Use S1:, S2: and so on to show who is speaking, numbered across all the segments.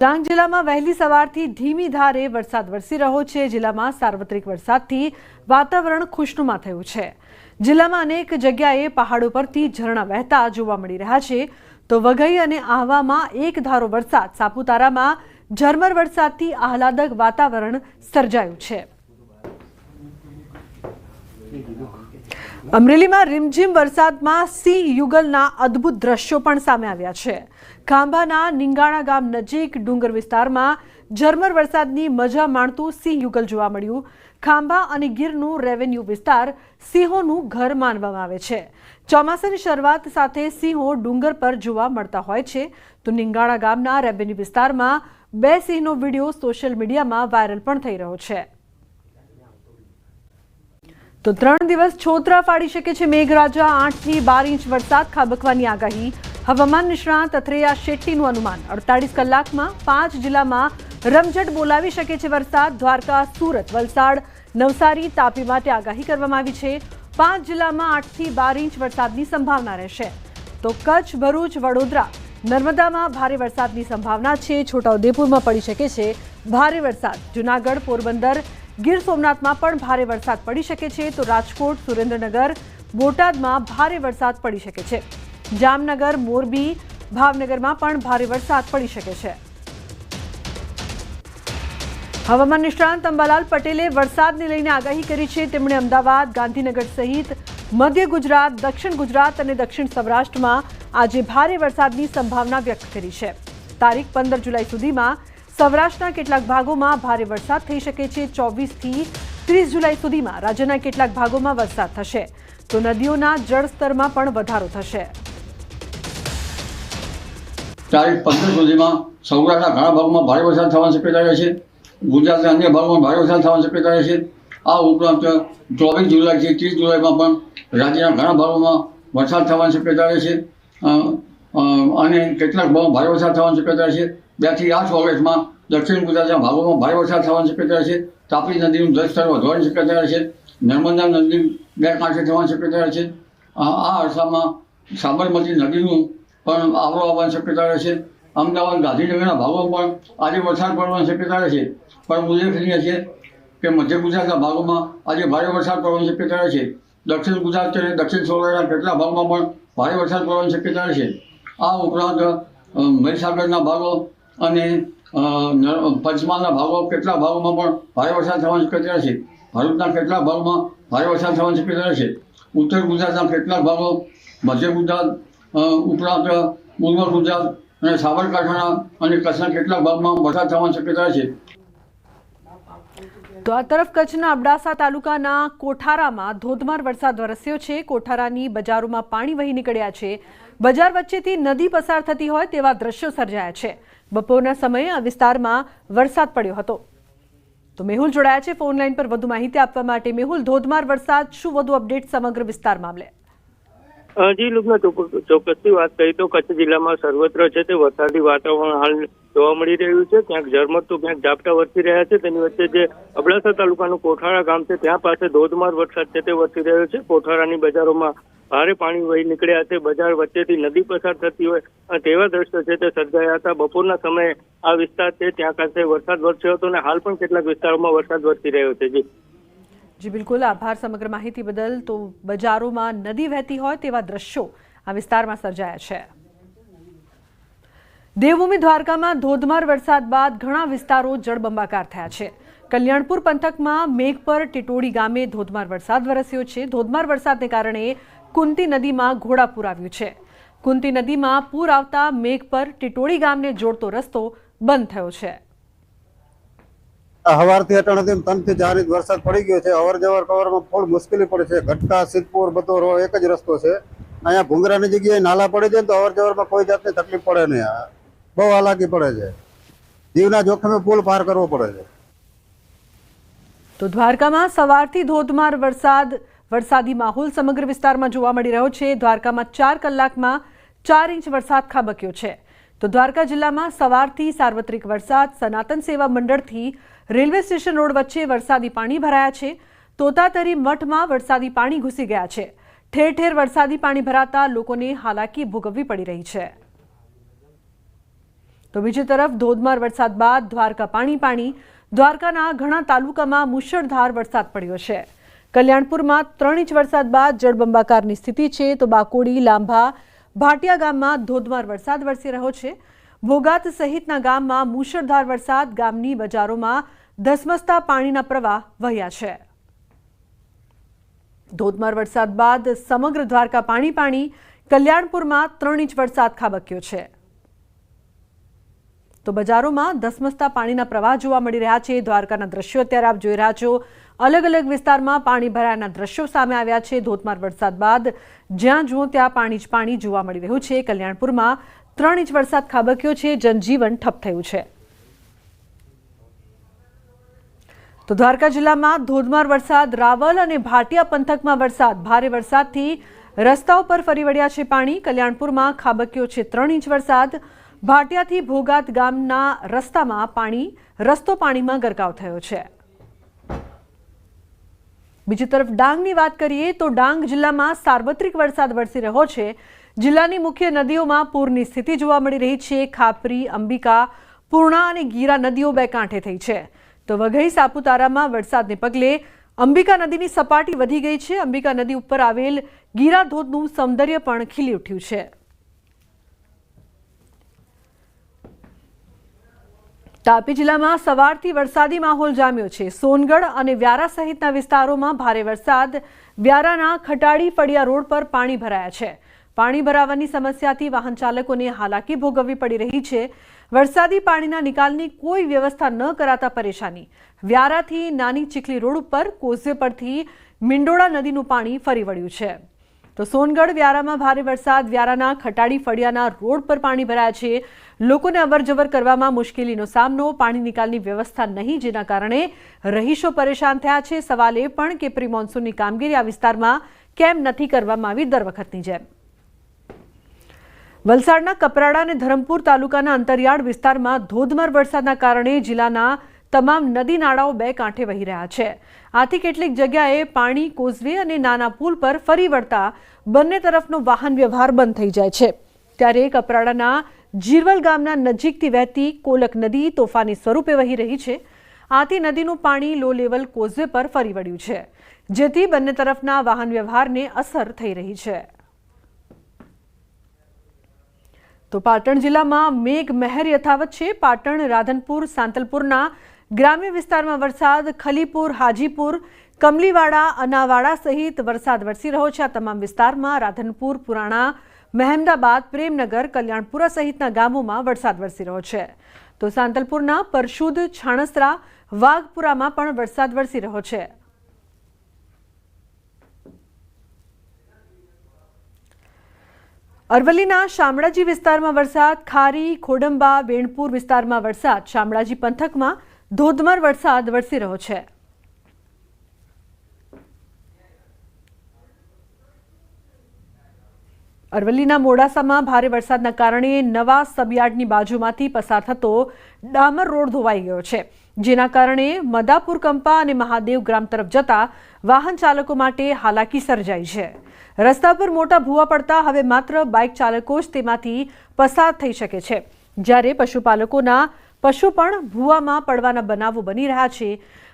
S1: ડાંગ જિલ્લામાં વહેલી સવારથી ધીમી ધારે વરસાદ વરસી રહ્યો છે। જિલ્લામાં સાર્વત્રિક વરસાદથી વાતાવરણ ખુશનુમા થયું છે। જિલ્લામાં અનેક જગ્યાએ પહાડો પરથી ઝરણા વહેતા જોવા મળી રહ્યા છે। તો વઘઈ અને આહવામાં એક ધારો વરસાદ, સાપુતારામાં ઝરમર વરસાદથી આહલાદક વાતાવરણ સર્જાયું છે। અમરેલીમાં રીમઝીમ વરસાદમાં સિંહ યુગલના અદ્ભુત દ્રશ્યો પણ સામે આવ્યા છે। ખાંભાના નિંગાણા ગામ નજીક ડુંગર વિસ્તારમાં ઝરમર વરસાદની મજા માણતું સિંહ યુગલ જોવા મળ્યું। ખાંભા અને ગીરનું રેવન્યુ વિસ્તાર સિંહોનું ઘર માનવામાં આવે છે। ચોમાસાની શરૂઆત સાથે સિંહો ડુંગર પર જોવા મળતા હોય છે। તો નિંગાણા ગામના રેવન્યુ વિસ્તારમાં 2 સિંહનો વિડીયો સોશિયલ મીડિયામાં વાયરલ પણ થઈ રહ્યો છે। તો 3 દિવસ છોતરા ફાડી શકે છે મેઘરાજા। 8 થી 12 ઇંચ વરસાદ ખાબકવાની આગાહી। હવામાન નિષ્ણાત અથરેયા શેટ્ટીનું અનુમાન 48 કલાકમાં 5 જિલ્લામાં રમઝટ બોલાવી શકે છે વરસાદ। દ્વારકા, સુરત, વલસાડ, નવસારી, તાપી માટે આગાહી કરવામાં આવી છે। 5 જિલ્લામાં 8 થી 12 ઇંચ વરસાદની સંભાવના રહેશે। તો કચ્છ, ભરૂચ, વડોદરા, નર્મદામાં ભારે વરસાદની સંભાવના છે। છોટાઉદેપુરમાં પડી શકે છે ભારે વરસાદ। જૂનાગઢ, પોરબંદર, ગીર સોમનાથમાં પણ ભારે વરસાદ પડી શકે છે। તો રાજકોટ, સુરેન્દ્રનગર, બોટાદમાં ભારે વરસાદ પડી શકે છે। જામનગર, મોરબી, ભાવનગરમાં પણ ભારે વરસાદ પડી શકે છે। હવામાન નિષ્ણાંત અંબાલાલ પટેલે વરસાદને લઈને આગાહી કરી છે। તેમણે અમદાવાદ, ગાંધીનગર સહિત મધ્ય ગુજરાત, દક્ષિણ ગુજરાત અને દક્ષિણ સૌરાષ્ટ્રમાં આજે ભારે વરસાદની સંભાવના વ્યક્ત કરી છે। તારીખ 15 જુલાઈ સુધીમાં સૌરાષ્ટ્રના કેટલાક ભાગોમાં ભારે વરસાદ થઈ શકે છે। 24 થી 30 જુલાઈ સુધીમાં રાજ્યના કેટલાક ભાગોમાં વરસાદ થશે। તો નદીઓના જળસ્તરમાં પણ વધારો થશે।
S2: તારીખ 15 સુધીમાં સૌરાષ્ટ્રના ઘણા ભાગોમાં ભારે વરસાદ થવાની શક્યતા રહે છે। ગુજરાતના અન્ય ભાગોમાં ભારે વરસાદ થવાની શક્યતા રહે છે। આ ઉપરાંત 24 જુલાઈથી 30 જુલાઈમાં પણ રાજ્યના ઘણા ભાગોમાં વરસાદ થવાની શક્યતા રહે છે અને કેટલાક ભાગોમાં ભારે વરસાદ થવાની શક્યતા રહે છે। 2 થી 8 ઓગસ્ટમાં દક્ષિણ ગુજરાતના ભાગોમાં ભારે વરસાદ થવાની શક્યતા રહે છે। તાપી નદીનું જળસ્તર વધવાની શક્યતા રહે છે। નર્મદા નદી 2 કાંઠે થવાની શક્યતા રહે છે। આ અરસામાં સાબરમતી નદીનું પણ આવરો આવવાની શક્યતા રહે છે। અમદાવાદ, ગાંધીનગરના ભાગોમાં પણ આજે વરસાદ પડવાની શક્યતા રહે છે। પણ ઉલ્લેખનીય છે કે મધ્ય ગુજરાતના ભાગોમાં આજે ભારે વરસાદ પડવાની શક્યતા રહે છે। દક્ષિણ ગુજરાત અને દક્ષિણ સૌરાષ્ટ્રના કેટલાક ભાગમાં પણ ભારે વરસાદ પડવાની શક્યતા રહે છે। આ ઉપરાંત મહીસાગરના ભાગો અને પંચમહાલના ભાગો કેટલાક ભાગોમાં પણ ભારે વરસાદ થવાની શક્યતા રહે છે। ભરૂચના કેટલાક ભાગોમાં ભારે વરસાદ થવાની શક્યતા રહે છે। ઉત્તર ગુજરાતના કેટલાક ભાગો, મધ્ય ગુજરાત ઉપરાંત પૂર્વ ગુજરાત અને સાબરકાંઠાના અને કચ્છના કેટલાક ભાગમાં વરસાદ થવાની શક્યતા રહે છે।
S1: તો આ તરફ કચ્છના અબડાસા તાલુકાના કોઠારામાં ધોધમાર વરસાદ વરસ્યો છે। કોઠારાની બજારોમાં પાણી વહી નીકળ્યા છે। બજાર વચ્ચેથી નદી પસાર થતી હોય તેવા દ્રશ્યો સર્જાયા છે। બપોરના સમયે આ વિસ્તારમાં વરસાદ પડ્યો હતો। તો મેહુલ જોડાયા છે ફોન લાઈન પર વધુ માહિતી આપવા માટે। મેહુલ, ધોધમાર વરસાદ, શું વધુ અપડેટ સમગ્ર વિસ્તાર મામલે?
S3: જી લુકના ચોક્કસથી વાત કરીએ તો કચ્છ જિલ્લામાં સર્વત્ર છે તે વરસાદી વાતાવરણ હાલ જોવા મળી રહ્યું છે। ક્યાંક ઝરમર તો ક્યાંક ઝાપટા વરસી રહ્યા છે। તેની વચ્ચે જે અબડાસા તાલુકાનું કોઠારા ગામ છે ત્યાં પાસે ધોધમાર વરસાદ છે તે વરસી રહ્યો છે। કોઠારાની બજારોમાં ભારે પાણી વહી નીકળ્યા છે। બજાર વચ્ચેથી નદી પસાર થતી હોય તેવા દ્રશ્યો છે તે સર્જાયા હતા। બપોરના સમયે આ વિસ્તાર છે ત્યાં ખાસે વરસાદ વરસ્યો હતો અને હાલ પણ કેટલાક વિસ્તારોમાં વરસાદ વરસી રહ્યો છે।
S1: જી બિલકુલ, આભાર સમગ્ર માહિતી બદલ। તો બજારોમાં નદી વહેતી હોય તેવા દ્રશ્યો આ વિસ્તારમાં સર્જાયા છે। દેવભૂમિ દ્વારકામાં ધોધમાર વરસાદ બાદ ઘણા વિસ્તારો જળબંબાકાર થયા છે। કલ્યાણપુર પંથકમાં મેઘપર ટીટોડી ગામે ધોધમાર વરસાદ વરસ્યો છે। ધોધમાર વરસાદને કારણે કુંતી નદીમાં ઘોડાપૂર આવ્યું છે। કુંતી નદીમાં પૂર આવતા મેઘપર ટીટોડી ગામને જોડતો રસ્તો બંધ થયો છે।
S4: સવારથી અટાણથી 3 થી 4 ઇંચ વરસાદ પડી ગયો છે। અવર જવર કવરમાં ફૂલ મુશ્કેલી પડે છે। ઘટકા, સિદ્ધપુર બધો એક જ રસ્તો છે। અહીંયા ભૂંગરાની જગ્યાએ નાલા પડી જાય તો અવર જવરમાં કોઈ જાતની તકલીફ પડે નહીં। બહુ હાલાકી પડે છે। જીવના જોખમે પુલ પાર કરવો પડે છે।
S1: તો દ્વારકામાં સવારથી ધોધમાર વરસાદી માહોલ સમગ્ર વિસ્તારમાં જોવા મળી રહ્યો છે। દ્વારકામાં 4 કલાકમાં 4 ઇંચ વરસાદ ખાબક્યો છે। તો દ્વારકા જિલ્લામાં સવારથી સાર્વત્રિક વરસાદ। સનાતન સેવા મંડળથી રેલવે સ્ટેશન રોડ વચ્ચે વરસાદી પાણી ભરાયા છે। તોતાતરી મઠમાં વરસાદી પાણી ઘૂસી ગયા છે। ઠેર ઠેર વરસાદી પાણી ભરાતા લોકોને હાલાકી ભોગવવી પડી રહી છે। તો બીજી તરફ ધોધમાર વરસાદ બાદ દ્વારકા પાણી. દ્વારકાના ઘણા તાલુકામાં મુશળધાર વરસાદ પડ્યો છે. કલ્યાણપુરમાં 3 ઇંચ વરસાદ બાદ જળબંબાકારની સ્થિતિ છે. તો બાકોડી, લાંભા, ભાટિયા ગામમાં ધોધમાર વરસાદ વરસી રહ્યો છે. ભોગાત સહિતના ગામમાં મુશળધાર વરસાદ, ગામની બજારોમાં ધસમસતા પાણીના પ્રવાહ વહ્યા છે. ધોધમાર વરસાદ બાદ સમગ્ર દ્વારકા પાણી. કલ્યાણપુરમાં 3 ઇંચ વરસાદ ખાબક્યો છે. તો બજારોમાં ધસમસતા પાણીના પ્રવાહ જોવા મળી રહ્યા છે. દ્વારકાના દ્રશ્યો અત્યારે આપ જોઈ રહ્યા છો. અલગ અલગ વિસ્તારમાં પાણી ભરાયાના દ્રશ્યો સામે આવ્યા છે. ધોધમાર વરસાદ બાદ જ્યાં જુઓ ત્યાં પાણી જ પાણી જોવા મળી રહ્યું છે. કલ્યાણપુરમાં 3 ઇંચ વરસાદ ખાબક્યો છે. જનજીવન ઠપ થયું છે. તો દ્વારકા જિલ્લામાં ધોધમાર વરસાદ, રાવલ અને ભાટિયા પંથકમાં વરસાદ, ભારે વરસાદથી રસ્તાઓ પર ફરી વળ્યા છે પાણી. કલ્યાણપુરમાં ખાબક્યો છે 3 ઇંચ વરસાદ. ભાટિયાથી ભોગાત ગામના રસ્તો પાણીમાં ગરકાવ થયો છે. બીજી તરફ ડાંગની વાત કરીએ તો ડાંગ જિલ્લામાં સાર્વત્રિક વરસાદ વરસી રહ્યો છે. જિલ્લાની મુખ્ય નદીઓમાં પૂરની સ્થિતિ જોવા મળી રહી છે. ખાપરી, અંબિકા, પૂર્ણા અને ગીરા નદીઓ બે કાંઠે થઈ છે. તો વઘઈ, સાપુતારામાં વરસાદને પગલે અંબિકા નદીની સપાટી વધી ગઈ છે. અંબિકા નદી ઉપર આવેલ ગીરા ધોધનું સૌંદર્ય પણ ખીલી ઉઠ્યું છે. તાપી જિલ્લામાં સવારથી વરસાદી માહોલ જામ્યો છે. સોનગઢ અને વ્યારા સહિતના વિસ્તારોમાં ભારે વરસાદ. વ્યારાના ખટાડી ફળિયા રોડ પર પાણી ભરાયા છે. પાણી ભરાવાની સમસ્યાથી વાહન ચાલકોને હાલાકી ભોગવવી પડી રહી છે. વરસાદી પાણીના નિકાલની કોઈ વ્યવસ્થા ન કરાતા પરેશાની. વ્યારાથી નાની ચીખલી રોડ ઉપર કોઝવે પરથી મિંડોળા નદીનું પાણી ફરી વળ્યું છે. તો સોનગઢ વ્યારામાં ભારે વરસાદ. વ્યારાના ખટાડી ફળિયાના રોડ પર પાણી ભરાયા છે. લોકોને અવરજવર કરવામાં મુશ્કેલીનો સામનો. પાણી નિકાલની વ્યવસ્થા નહીં, જેના કારણે રહીશો પરેશાન થયા છે. સવાલ એ પણ કે પ્રી મોન્સૂનની કામગીરી આ વિસ્તારમાં કેમ નથી કરવામાં આવી દર વખતની જેમ. વલસાડના કપરાડા અને ધરમપુર તાલુકાના અંતરિયાળ વિસ્તારમાં ધોધમાર વરસાદના કારણે જિલ્લાના તમામ નદી નાળાઓ બે કાંઠે વહી રહ્યા છે. આથી કેટલીક જગ્યાએ પાણી કોઝવે અને નાના પુલ પર ફરી વળતા બંને તરફનો વાહન વ્યવહાર બંધ થઈ જાય છે. ત્યારે કપરાડાના જીરવલ ગામના નજીકથી વહેતી કોલક નદી તોફાની સ્વરૂપે વહી રહી છે. આથી નદીનું પાણી લો લેવલ કોઝવે પર ફરી વળ્યું છે, જેથી બંને તરફના વાહન વ્યવહારને અસર થઈ રહી છે. તો પાટણ જિલ્લામાં મેઘ મહેર યથાવત છે. પાટણ, રાધનપુર, સાંતલપુરના ગ્રામ્ય વિસ્તારમાં વરસાદ. ખલીપુર, હાજીપુર, કમલીવાડા, અનાવાડા સહિત વરસાદ વરસી રહ્યો છે. આ તમામ વિસ્તારમાં રાધનપુર, પુરાણા, મહેમદાબાદ, પ્રેમનગર, કલ્યાણપુરા સહિતના ગામોમાં વરસાદ વરસી રહ્યો છે. તો સાંતલપુરના પરશુદ, છાણસરા, વાઘપુરામાં પણ વરસાદ વરસી રહ્યો છે. અરવલ્લીના શામળાજી વિસ્તારમાં વરસાદ. ખારી, ખોડંબા, વેણપુર વિસ્તારમાં વરસાદ. શામળાજી પંથકમાં ધોધમાર વરસાદ વરસી રહ્યો છે. અરવલ્લીના મોડાસામાં ભારે વરસાદના કારણે નવા સબયાર્ડની બાજુમાંથી પસાર થતો ડામર રોડ ધોવાઈ ગયો છે, જેના કારણે મદાપુર કંપા અને મહાદેવ ગ્રામ તરફ જતા વાહન ચાલકો માટે હાલાકી સર્જાઈ છે. રસ્તા પર મોટા ભૂવા પડતા હવે માત્ર બાઇક ચાલકો જ તેમાંથી પસાર થઈ શકે છે, જ્યારે પશુપાલકોના પશુ પણ ભૂવામાં પડવાના બનાવો બની રહ્યા છે.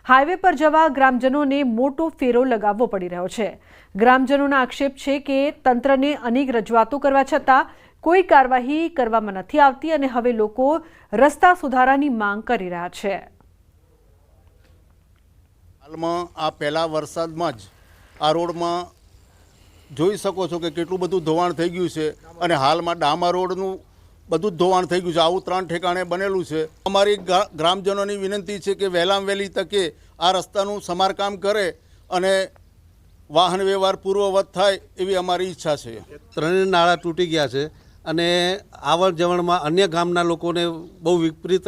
S1: હાઈવે પર જવા ગ્રામજનોને મોટો ફેરો લગાવવો પડી રહ્યો છે. ગ્રામજનોના આક્ષેપ છે કે તંત્રને અનેક રજૂઆતો કરવા છતાં કોઈ કાર્યવાહી કરવામાં નથી આવતી અને હવે લોકો રસ્તા સુધારાની માંગ કરી રહ્યા છે.
S5: હાલમાં આ પહેલા વરસાદમાં જ આ રોડમાં જોઈ શકો છો કે કેટલું બધું ધોવાણ થઈ ગયું છે અને હાલમાં ડામર રોડનું બધું જ ધોવાણ થઈ ગયું છે. આવું 3 ઠેકાણે બનેલું છે. અમારી ગ્રામજનોની વિનંતી છે કે વહેલામાં વહેલી તકે આ રસ્તાનું સમારકામ કરે અને વાહન વ્યવહાર પૂર્વવત થાય એવી અમારી ઈચ્છા છે.
S6: 3 નાળા તૂટી ગયા છે અને આવન જવણમાં અન્ય ગામના લોકોને બહુ વિપરીત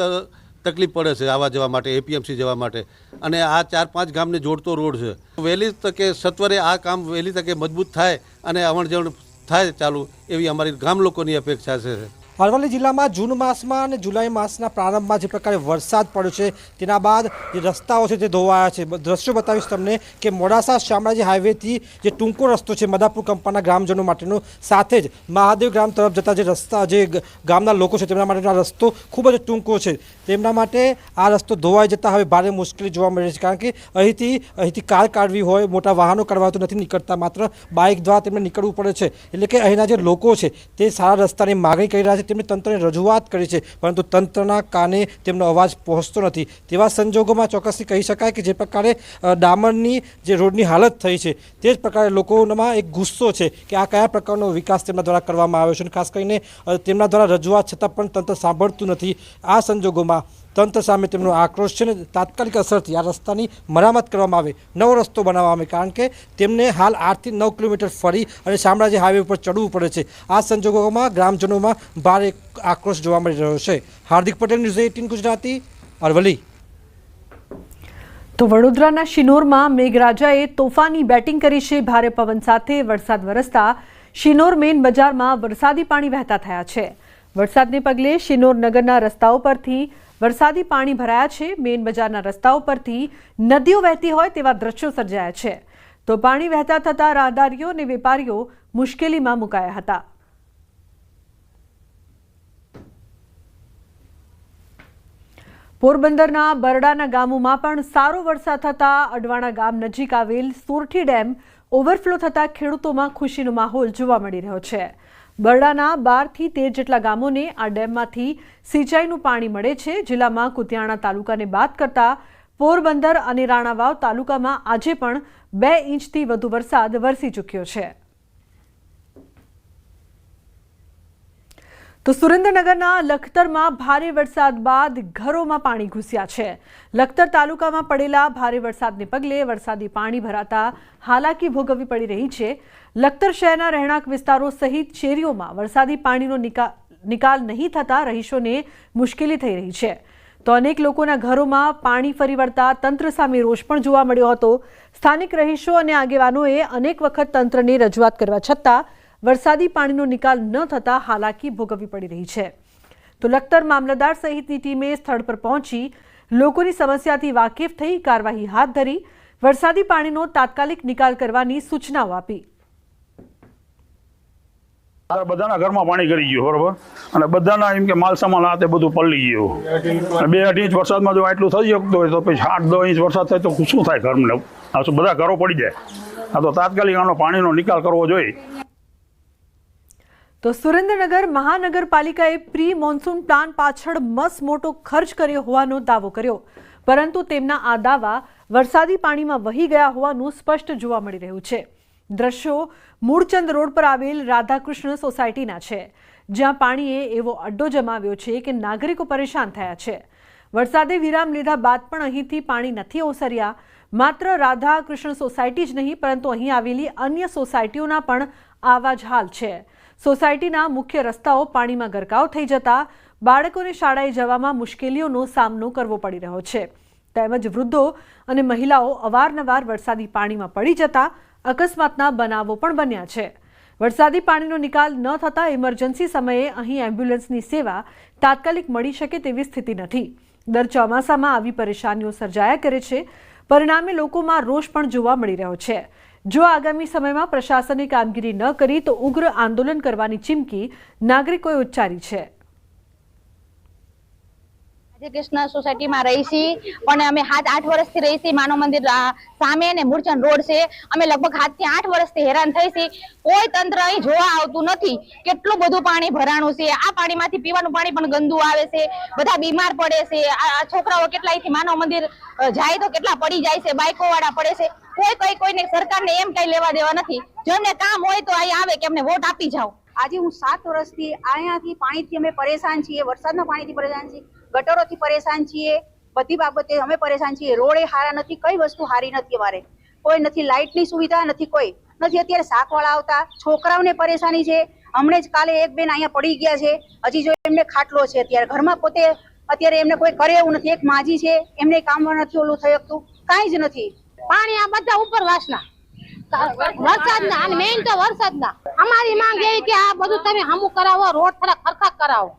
S6: તકલીફ પડે છે આવવા જવા માટે, એપીએમસી જવા માટે. અને આ 4-5 ગામને જોડતો રોડ છે. વહેલી તકે સત્વરે આ કામ વહેલી તકે મજબૂત થાય અને આવણ જવણ થાય ચાલુ એવી અમારી ગામ લોકોની અપેક્ષા છે.
S7: અરવલ્લી જિલ્લામાં જૂન માસમાં અને જુલાઈ માસના પ્રારંભમાં જે પ્રકારે વરસાદ પડ્યો છે તેના બાદ જે રસ્તાઓ છે તે ધોવાયા છે. દ્રશ્યો બતાવીશ તમને કે મોડાસા શામળાજી હાઈવેથી જે ટૂંકો રસ્તો છે મદાપુર કંપાના ગ્રામજનો માટેનો, સાથે જ મહાદેવ ગ્રામ તરફ જતા જે રસ્તા જે ગામના લોકો છે તેમના માટેનો આ રસ્તો ખૂબ જ ટૂંકો છે. તેમના માટે આ રસ્તો ધોવાઈ જતાં હવે ભારે મુશ્કેલી જોવા મળી છે, કારણ કે અહીંથી કાર કાઢવી હોય, મોટા વાહનો કાઢવા તો નથી નીકળતા, માત્ર બાઇક દ્વારા તેમને નીકળવું પડે છે. એટલે કે અહીંના જે લોકો છે તે સારા રસ્તાની માગણી કરી રહ્યા છે, તેમણે તંત્રને રજૂઆત કરી છે, પરંતુ તંત્રના કાને તેમનો અવાજ પહોંચતો નથી. તેવા સંજોગોમાં ચોક્કસથી કહી શકાય કે જે પ્રકારે ડામરની જે રોડની હાલત થઈ છે તે જ પ્રકારે લોકોમાં એક ગુસ્સો છે કે આ કયા પ્રકારનો વિકાસ તેમના દ્વારા કરવામાં આવ્યો છે, અને ખાસ કરીને તેમના દ્વારા રજૂઆત છતાં પણ તંત્ર સાંભળતું નથી. આ સંજોગોમાં તંત્ર સામે તેમનો આક્રોશ છે ને તાત્કાલિક અસરથી આ રસ્તાની મરામત કરવામાં આવે, નવો રસ્તો બનાવવામાં આવે, કારણ કે તેમને હાલ 8 થી 9 કિલોમીટર ફરી અને શામળાજી હાઈવે ઉપર ચડવું પડે છે. આ સંજોગોમાં ગ્રામજનોમાં ભારે આક્રોશ જોવા મળી રહ્યો છે. હાર્દિક પટેલ, ન્યૂઝ 18 ગુજરાતી, અરવલ્લી.
S1: તો વડોદરાના શિનોરમાં મેઘરાજાએ તોફાની બેટિંગ કરી છે. ભારે પવન સાથે વરસાદ વરસતા શિનોર મેઇન બજારમાં વરસાદી પાણી વહેતા થયા છે. વરસાદને પગલે શિનોર નગરના રસ્તાઓ પરથી વરસાદી પાણી ભરાયા છે. મેઇન બજારના રસ્તાઓ પરથી નદીઓ વહેતી હોય તેવા દ્રશ્યો સર્જાયા છે. તો પાણી વહેતા થતા રાહદારીઓ અને વેપારીઓ મુશ્કેલીમાં મુકાયા હતા. પોરબંદરના બરડાના ગામોમાં પણ સારો વરસાદ થતા અડવાણા ગામ નજીક આવેલ સોરઠી ડેમ ઓવરફ્લો થતા ખેડૂતોમાં ખુશીનો માહોલ જોવા મળી રહ્યો છે. બરડાના 12 થી 13 જેટલા ગામોને આ ડેમમાંથી સિંચાઈનું પાણી મળે છે. જિલ્લામાં કુતિયાણા તાલુકાને બાદ કરતા પોરબંદર અને રાણાવાવ તાલુકામાં આજે પણ 2 ઇંચથી વધુ વરસાદ વરસી ચૂક્યો છે. તો સુરેન્દ્રનગરના લખતરમાં ભારે વરસાદ બાદ ઘરોમાં પાણી ઘૂસ્યા છે. લખતર તાલુકામાં પડેલા ભારે વરસાદને પગલે વરસાદી પાણી ભરાતા હાલાકી ભોગવવી પડી રહી છે. લખતર શહેરના રહેણાંક વિસ્તારો સહિત શેરીઓમાં વરસાદી પાણીનો નિકાલ નહીં થતા રહીશોને મુશ્કેલી થઈ રહી છે. તો અનેક લોકોના ઘરોમાં પાણી ફરી વળતા તંત્ર સામે રોષ પણ જોવા મળ્યો હતો. સ્થાનિક રહીશો અને આગેવાનોએ અનેક વખત તંત્રને રજૂઆત કરવા છતાં વરસાદી પાણીનો નિકાલ ન થતા હાલાકી ભોગવવી પડી રહી છે. તો લખતર મામલતદાર સહિતની ટીમે સ્થળ પર પહોંચી લોકોની સમસ્યાથી વાકેફ થઈ કાર્યવાહી હાથ ધરી વરસાદી પાણીનો તાત્કાલિક નિકાલ કરવાની સૂચનાઓ આપી.
S8: બધાના ઘરમાં પાણી કરી ગયું, બરોબર, અને બધાના એમ કે માલ સામાન આ તે બધું પલળી ગયું. 2-2.5 ઇંચ વરસાદમાં જો આટલું થઈ શકતું હોય તો પછી 8-10 ઇંચ વરસાદ થાય તો શું થાય ઘરને? આ તો બધા ઘરો પડી જાય. આ તો તાત્કાલિક આનો પાણીનો નિકાલ કરવો જોઈએ.
S1: તો સુરેન્દ્રનગર મહાનગરપાલિકાએ પ્રી મોન્સૂન પ્લાન પાછળ મસ મોટો ખર્ચ કર્યો હોવાનો દાવો કર્યો, પરંતુ તેમના આ દાવા વરસાદી પાણીમાં વહી ગયા હોવાનું સ્પષ્ટ જોવા મળી રહ્યું છે. દ્રશ્યો મૂળચંદ રોડ પર આવેલ રાધાકૃષ્ણ સોસાયટીના છે, જ્યાં પાણીએ એવો અડ્ડો જમાવ્યો છે કે નાગરિકો પરેશાન થયા છે. વરસાદે વિરામ લીધા બાદ પણ અહીંથી પાણી નથી ઓસર્યા. માત્ર રાધાકૃષ્ણ સોસાયટી જ નહીં, પરંતુ અહીં આવેલી અન્ય સોસાયટીઓના પણ આવા જ હાલ છે. સોસાયટીના મુખ્ય રસ્તાઓ પાણીમાં ગરકાવ થઈ જતા બાળકોને શાળાએ જવામાં મુશ્કેલીઓનો સામનો કરવો પડી રહ્યો છે. તેમજ વૃદ્ધો અને મહિલાઓ અવારનવાર વરસાદી પાણીમાં પડી જતા અકસ્માતના બનાવો પણ બન્યા છે. વરસાદી પાણીનો નિકાલ ન થતાં ઇમરજન્સી સમયે અહીં એમ્બ્યુલન્સની સેવા તાત્કાલિક મળી શકે તેવી સ્થિતિ નથી. દર ચોમાસામાં આવી પરેશાનીઓ સર્જાયા કરે છે. પરિણામે લોકોમાં રોષ પણ જોવા મળી રહ્યો છે. જો આગામી સમયમાં પ્રશાસને કામગીરી ન કરી તો ઉગ્ર આંદોલન કરવાની ચીમકી નાગરિકોએ ઉચ્ચારી છે.
S9: કૃષ્ણ સોસાયટીમાં રહી છીએ, પણ અમે 7-8 વર્ષથી રહી છીએ. માનવ મંદિર સામે ને મૂળચંદ રોડ છે. અમે લગભગ 7 થી 8 વર્ષથી હેરાન થઈ છીએ. કોઈ તંત્ર અહીં જોવા આવતું નથી. કેટલું બધું પાણી ભરાણું છે. આ પાણીમાંથી પીવાનું પાણી પણ ગંદુ આવે છે. બધા બીમાર પડે છે. આ છોકરાઓ કેટલા અહીંથી માનવ મંદિર જાય તો કેટલા પડી જાય છે, બાઈકો વાળા પડે છે. કોઈને સરકારને એમ કઈ લેવા દેવા નથી. જેમને કામ હોય તો અહીં આવે કે અમને વોટ આપી જાઓ.
S10: આજે હું 7 વર્ષથી અહીંયાથી પાણીથી અમે પરેશાન છીએ, વરસાદના પાણીથી પરેશાન છીએ, ગટરોથી પરેશાન છીએ, બધી બાબતે અમે પરેશાન છીએ. રોડે હારા નથી, કઈ વસ્તુ હારી નથી. અમારે કોઈ નથી, લાઇટની સુવિધા નથી, કોઈ નથી. અત્યારે શાકવાળા આવતા છોકરાઓને પરેશાની છે. હમણે જ કાલે એક બેન અહીંયા પડી ગયા છે. હજી જો એમને ખાટલો છે અત્યારે ઘરમાં, પોતે અત્યારે એમને કોઈ કરે એવું નથી. એક માજી છે, એમને કામ નથી ઓલું થઈ શકતું, કાંઈ જ નથી.
S9: પાણી આ બધા ઉપરવાસના વરસાદના અને મેઇન તો વરસાદના અમારી માંગ એવી કે આ બધું તમે હમું કરાવો, રોડ થોડા ખરખા કરાવો.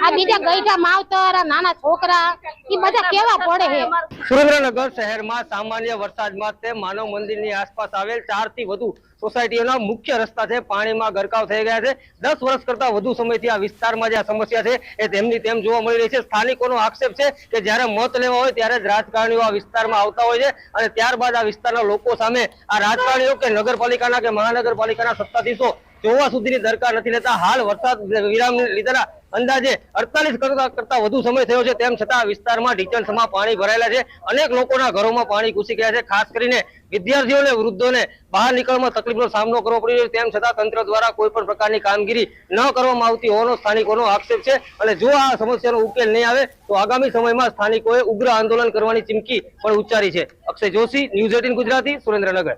S9: આ બીજા ગઈઢા માવતર, નાના છોકરા એ બધા કેવા પડે છે.
S11: સુરેન્દ્રનગર શહેરમાં સામાન્ય વરસાદમાં તે માનવ મંદિરની આસપાસ આવેલ 4 થી વધુ સોસાયટીઓના મુખ્ય રસ્તા છે પાણીમાં ગરકાવ થઈ ગયા છે. 10 વર્ષ કરતા વધુ સમયથી આ વિસ્તારમાં જે આ સમસ્યા છે એ તેમની તેમ જોવા મળી રહી છે. સ્થાનિકોનો આક્ષેપ છે કે જ્યારે મત લેવા હોય ત્યારે જ રાજકારણીઓ આ વિસ્તારમાં આવતા હોય છે અને ત્યારબાદ આ વિસ્તારના લોકો સામે આ રાજકારણીઓ કે નગરપાલિકાના કે મહાનગરપાલિકાના સત્તાધીશો જોવા સુધીની દરકાર નથી લેતા. હાલ વરસાદ વિરામ લીધેલા અંદાજે 48 કરતા વધુ સમય થયો છે, તેમ છતાં વિસ્તારમાં ઢીચણસમાં પાણી ભરાયેલા છે. અનેક લોકોના ઘરોમાં પાણી ઘૂસી ગયા છે. ખાસ કરીને વિદ્યાર્થીઓને, વૃદ્ધોને બહાર નીકળવામાં તકલીફનો સામનો કરવો પડી રહ્યો છે. તેમ છતાં તંત્ર દ્વારા કોઈ પણ પ્રકારની કામગીરી ન કરવામાં આવતી હોવાનો સ્થાનિકોનો આક્ષેપ છે અને જો આ સમસ્યાનો ઉકેલ નહીં આવે તો આગામી સમયમાં સ્થાનિકોએ ઉગ્ર આંદોલન કરવાની ચીમકી પણ ઉચ્ચારી છે. અક્ષય જોશી, ન્યૂઝ 18 ગુજરાતી, સુરેન્દ્રનગર.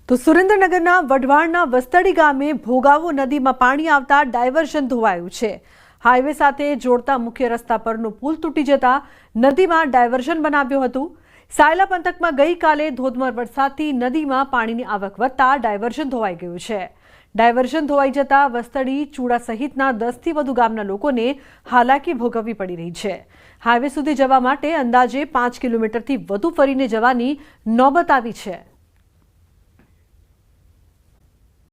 S1: તો સુરેન્દ્રનગરના વઢવાણના વસ્તડી ગામે ભોગાવો નદીમાં પાણી આવતા ડાયવર્ઝન ધોવાયું છે. હાઈવે સાથે જોડતા મુખ્ય રસ્તા પરનો પુલ તૂટી જતા નદીમાં ડાયવર્ઝન બનાવ્યું હતું. સાયલા પંથકમાં ગઈકાલે ધોધમાર વરસાદથી નદીમાં પાણીની આવક વધતા ડાયવર્ઝન ધોવાઈ ગયું છે. ડાયવર્ઝન ધોવાઈ જતા વસ્તડી, ચૂડા સહિતના 10 થી વધુ ગામના લોકોને હાલાકી ભોગવવી પડી રહી છે. હાઈવે સુધી જવા માટે અંદાજે 5 કિલોમીટરથી વધુ ફરીને જવાની નોબત આવી છે.